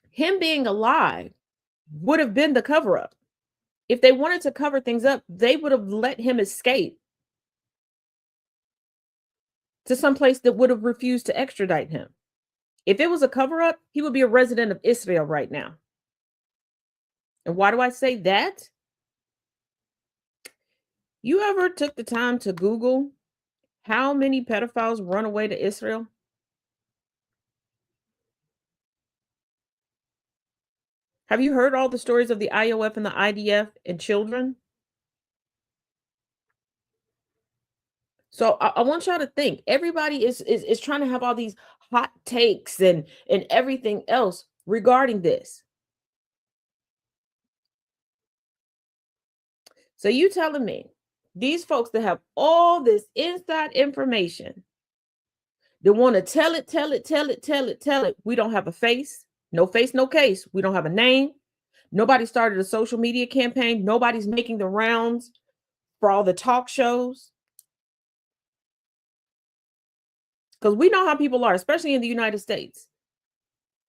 Him being alive would have been the cover up. If they wanted to cover things up, they would have let him escape to some place that would have refused to extradite him. If it was a cover up, he would be a resident of Israel right now. And why do I say that? You ever took the time to Google how many pedophiles run away to Israel? Have you heard all the stories of the IOF and the IDF and children? So I want y'all to think. Everybody is trying to have all these hot takes and everything else regarding this. So you telling me these folks that have all this inside information, they want to tell it. We don't have a face, no case. We don't have a name. Nobody started a social media campaign. Nobody's making the rounds for all the talk shows. Because we know how people are, especially in the United States.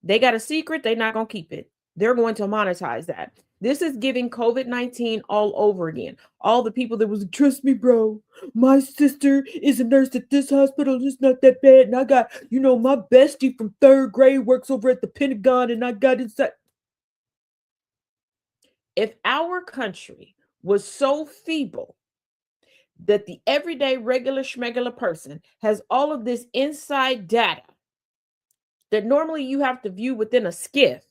They got a secret. They're not going to keep it. They're going to monetize that. This is giving COVID-19 all over again. All the people that was, trust me, bro, my sister is a nurse at this hospital. It's not that bad. And I got, my bestie from 3rd grade works over at the Pentagon and I got inside. If our country was so feeble that the everyday regular schmegular person has all of this inside data that normally you have to view within a skiff,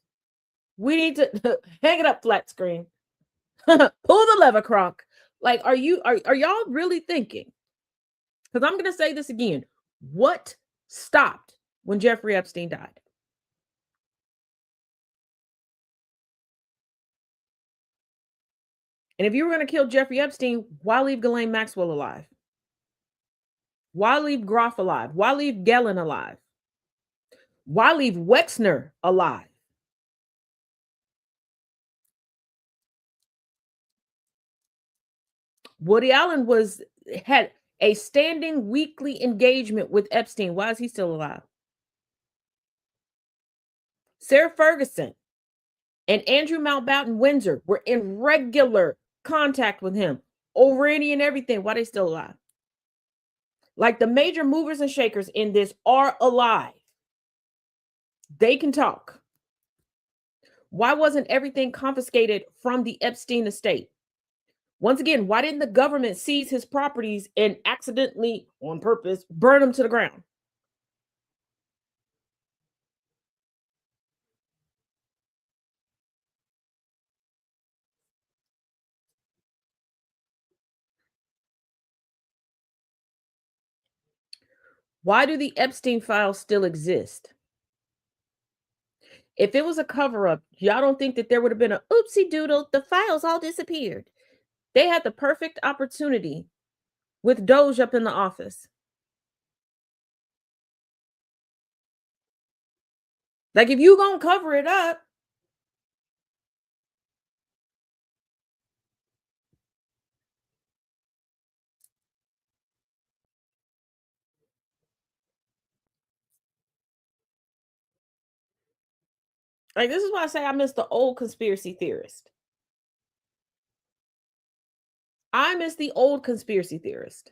we need to hang it up flat screen, pull the lever, Kronk. Like, are y'all really thinking? Because I'm going to say this again. What stopped when Jeffrey Epstein died? And if you were going to kill Jeffrey Epstein, why leave Ghislaine Maxwell alive? Why leave Groff alive? Why leave Gellin alive? Why leave Wexner alive? Woody Allen had a standing weekly engagement with Epstein. Why is he still alive? Sarah Ferguson and Andrew Mountbatten Windsor were in regular contact with him over any and everything. Why are they still alive? Like, the major movers and shakers in this are alive. They can talk. Why wasn't everything confiscated from the Epstein estate? Once again, why didn't the government seize his properties and accidentally, on purpose, burn them to the ground? Why do the Epstein files still exist? If it was a cover up, y'all don't think that there would have been a oopsie doodle, the files all disappeared. They had the perfect opportunity with Doge up in the office. Like, if you gonna cover it up, like, this is why I say I miss the old conspiracy theorist. I miss the old conspiracy theorist.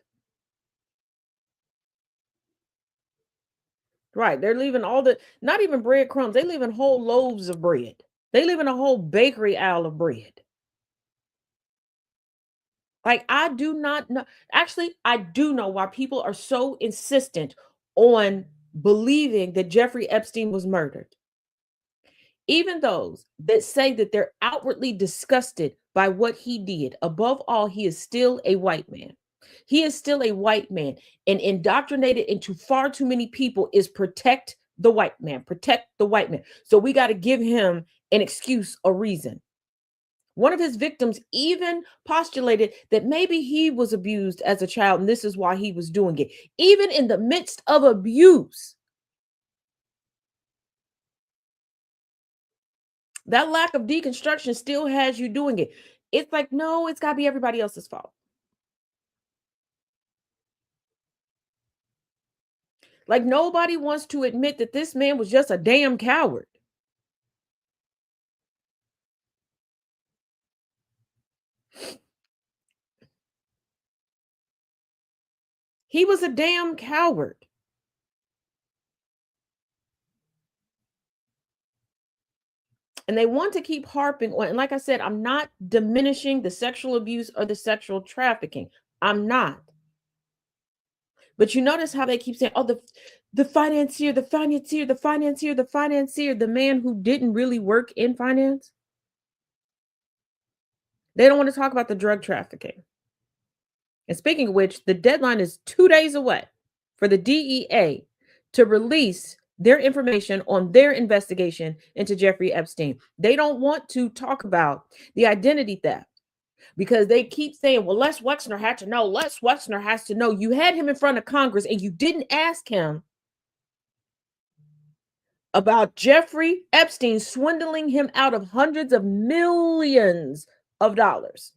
Right. They're leaving all the, not even breadcrumbs, they leaving whole loaves of bread. They leaving a whole bakery aisle of bread. Like, I do not know. Actually, I do know why people are so insistent on believing that Jeffrey Epstein was murdered. Even those that say that they're outwardly disgusted by what he did, above all, he is still a white man. He is still a white man, and indoctrinated into far too many people is protect the white man, protect the white man. So we got to give him an excuse, a reason. One of his victims even postulated that maybe he was abused as a child and this is why he was doing it, even in the midst of abuse. That lack of deconstruction still has you doing it. It's like, no, it's got to be everybody else's fault. Like, nobody wants to admit that this man was just a damn coward. He was a damn coward. And they want to keep harping on, and like I said, I'm not diminishing the sexual abuse or the sexual trafficking. I'm not. But you notice how they keep saying, oh, the financier, the financier, the financier, the financier, the man who didn't really work in finance. They don't want to talk about the drug trafficking. And speaking of which, the deadline is 2 days away for the DEA to release their information on their investigation into Jeffrey Epstein. They don't want to talk about the identity theft because they keep saying, well, Les Wexner had to know. Les Wexner has to know. You had him in front of Congress and you didn't ask him about Jeffrey Epstein swindling him out of hundreds of millions of dollars.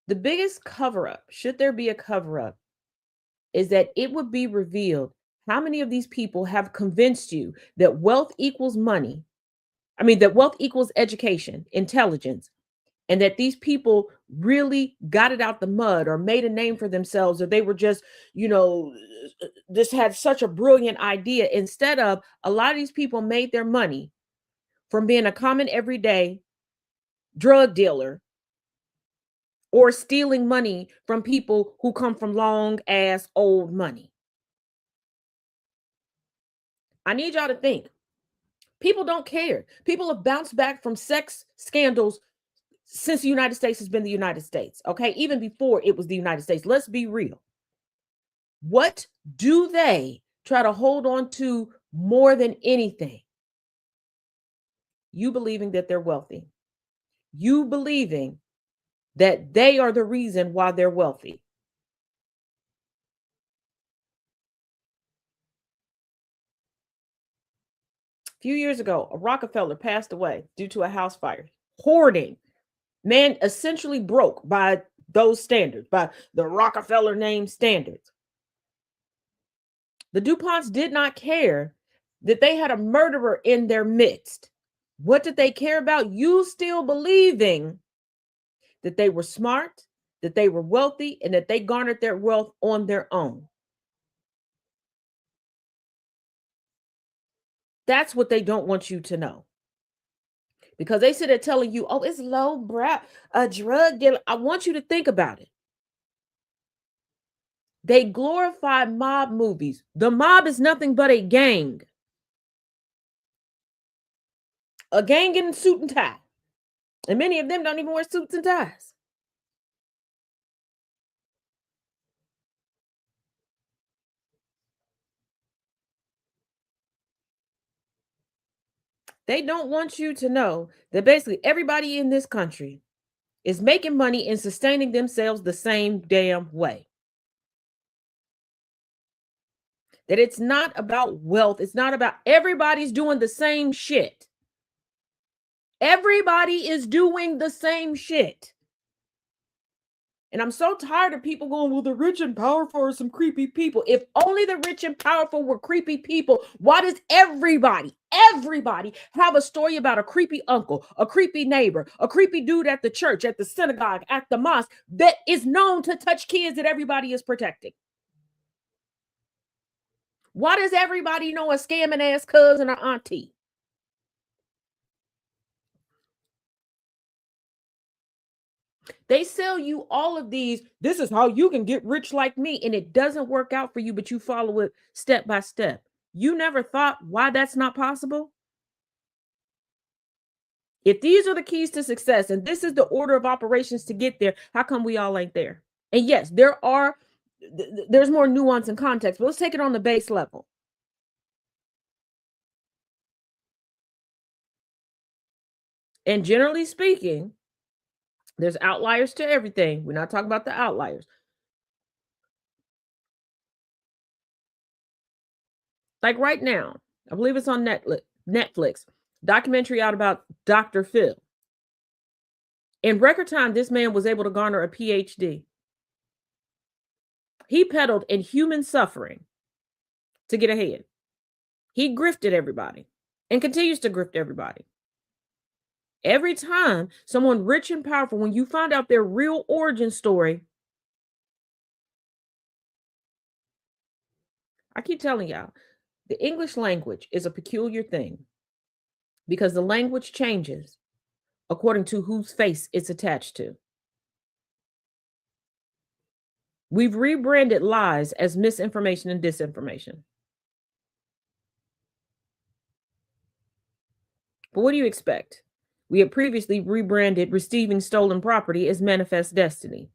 The biggest cover up, should there be a cover up, is that it would be revealed how many of these people have convinced you that wealth equals money. I mean, that wealth equals education, intelligence, and that these people really got it out the mud or made a name for themselves, or they were just, just had such a brilliant idea. Instead of, a lot of these people made their money from being a common everyday drug dealer or stealing money from people who come from long ass old money. I need y'all to think. People don't care. People have bounced back from sex scandals since the United States has been the United States. Okay. Even before it was the United States. Let's be real. What do they try to hold on to more than anything? You believing that they're wealthy. You believing that they are the reason why they're wealthy. A few years ago, a Rockefeller passed away due to a house fire. Hoarding. Man essentially broke by those standards, by the Rockefeller name standards. The DuPonts did not care that they had a murderer in their midst. What did they care about? You still believing that they were smart, that they were wealthy, and that they garnered their wealth on their own. That's what they don't want you to know. Because they sit there telling you, oh, it's low brow, a drug dealer. I want you to think about it. They glorify mob movies. The mob is nothing but a gang. A gang in suit and tie. And many of them don't even wear suits and ties. They don't want you to know that basically everybody in this country is making money and sustaining themselves the same damn way. That it's not about wealth. It's not about everybody's doing the same shit. Everybody is doing the same shit. And I'm so tired of people going, well, the rich and powerful are some creepy people. If only the rich and powerful were creepy people, why does everybody have a story about a creepy uncle, a creepy neighbor, a creepy dude at the church, at the synagogue, at the mosque that is known to touch kids that everybody is protecting? Why does everybody know a scamming ass cousin or auntie? They sell you all of these. This is how you can get rich like me. And it doesn't work out for you, but you follow it step by step. You never thought why that's not possible? If these are the keys to success and this is the order of operations to get there, how come we all ain't there? And yes, there's more nuance and context, but let's take it on the base level. And generally speaking, there's outliers to everything. We're not talking about the outliers. Like right now, I believe it's on Netflix, documentary out about Dr. Phil. In record time, this man was able to garner a PhD. He peddled in human suffering to get ahead. He grifted everybody and continues to grift everybody. Every time someone rich and powerful, when you find out their real origin story, I keep telling y'all, the English language is a peculiar thing because the language changes according to whose face it's attached to. We've rebranded lies as misinformation and disinformation. But what do you expect? We had previously rebranded receiving stolen property as manifest destiny.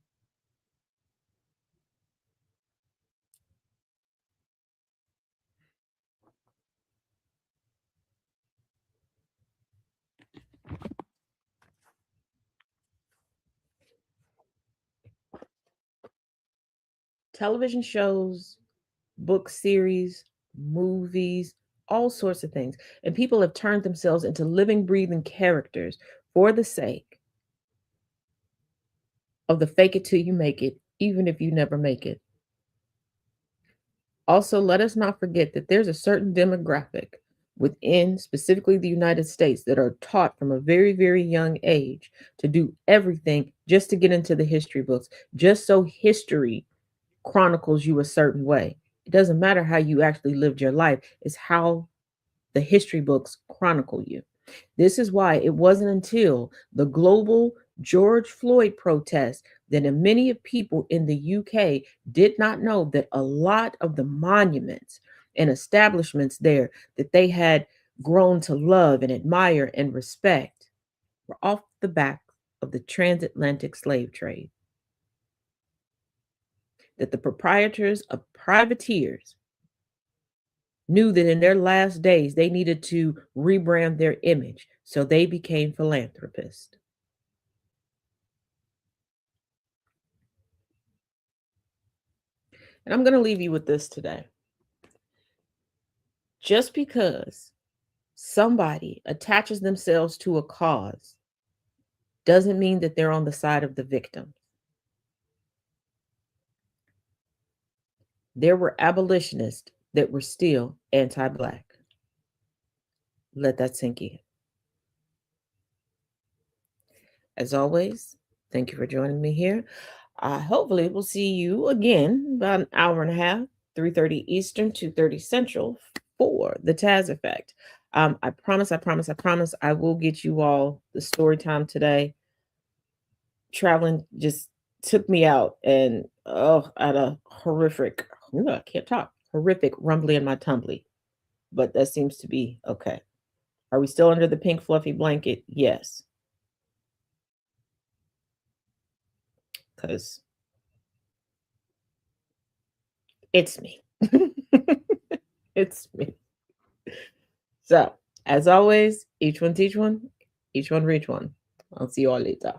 Television shows, book series, movies, all sorts of things. And people have turned themselves into living, breathing characters for the sake of the fake it till you make it, even if you never make it. Also, let us not forget that there's a certain demographic within specifically the United States that are taught from a very, very young age to do everything just to get into the history books, just so history chronicles you a certain way. It doesn't matter how you actually lived your life, it's how the history books chronicle you. This is why it wasn't until the global George Floyd protest that many of people in the UK did not know that a lot of the monuments and establishments there that they had grown to love and admire and respect were off the back of the transatlantic slave trade. That the proprietors of privateers knew that in their last days they needed to rebrand their image, so they became philanthropists. And I'm going to leave you with this today. Just because somebody attaches themselves to a cause doesn't mean that they're on the side of the victim. There were abolitionists that were still anti-Black. Let that sink in. As always, thank you for joining me here. Hopefully we'll see you again about an hour and a half, 3:30 Eastern, 2:30 Central for the Taz Effect. I promise I will get you all the story time today. Traveling just took me out, and I had a horrific, I can't talk, horrific rumbly in my tumbly, but that seems to be okay. Are we still under the pink fluffy blanket? Yes, because it's me. It's me. So, as always, each one teach one, each one reach one. I'll see you all later.